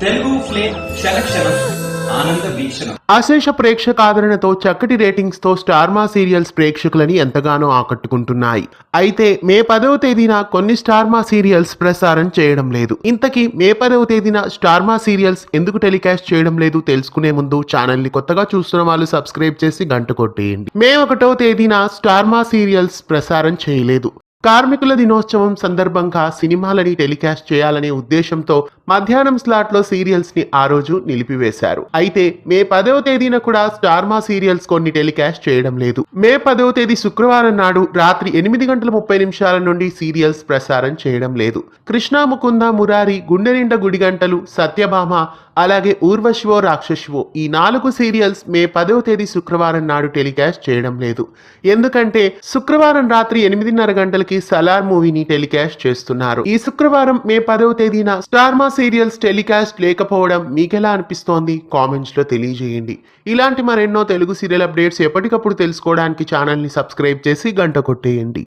Telugu flame క్షణక్షణం ఆనంద వీక్షణం. అశేష ప్రేక్షక ఆదరణతో చక్కటి రేటింగ్స్ తో స్టార్ మా సీరియల్స్ ప్రేక్షకులని ఎంతగానో ఆకట్టుకుంటున్నాయి. అయితే మే 10వ తేదీన కొన్ని స్టార్ మా సీరియల్స్ ప్రసారం చేయడం లేదు. ఇంతకీ మే 10వ తేదీన స్టార్ మా సీరియల్స్ ఎందుకు టెలికాస్ట్ చేయడం లేదు తెలుసుకునే ముందు ఛానల్ ని కొత్తగా చూస్తున్న వాళ్ళు సబ్స్క్రైబ్ చేసి గంట కొట్టేయండి. మే 1వ తేదీన స్టార్ మా సీరియల్స్ ప్రసారం చేయలేదు. కార్మికుల దినోత్సవం సందర్భంగా సినిమాలని టెలికాస్ట్ చేయాలనే ఉద్దేశంతో మధ్యాహ్నం స్లాట్ లో సీరియల్స్ ని ఆ రోజు నిలిపివేశారు. అయితే మే 10వ తేదీన కూడా స్టార్ మా సీరియల్స్ కొన్ని టెలికాస్ట్ చేయడం లేదు. మే 10వ తేదీ శుక్రవారం నాడు రాత్రి 8:30 నుండి సీరియల్స్ ప్రసారం చేయడం లేదు. కృష్ణ ముకుంద మురారి, గుండె నిండా గుడిగంటలు, సత్యభామ, అలాగే ఊర్వశివో రాక్షసివో ఈ 4 సీరియల్స్ మే 10వ తేదీ శుక్రవారం నాడు టెలికాస్ట్ చేయడం లేదు. ఎందుకంటే శుక్రవారం రాత్రి 8:30 గంటలకి సలార్ మూవీని టెలికాస్ట్ చేస్తున్నారు. ఈ శుక్రవారం మే 10వ తేదీన స్టార్ మా సీరియల్స్ టెలికాస్ట్ లేకపోవడం మీకెలా అనిపిస్తోంది? కామెంట్స్ లో తెలియజేయండి. ఇలాంటి మరెన్నో తెలుగు సీరియల్ అప్డేట్స్ ఎప్పటికప్పుడు తెలుసుకోవడానికి ఛానల్ ని సబ్స్క్రైబ్ చేసి గంట కొట్టేయండి.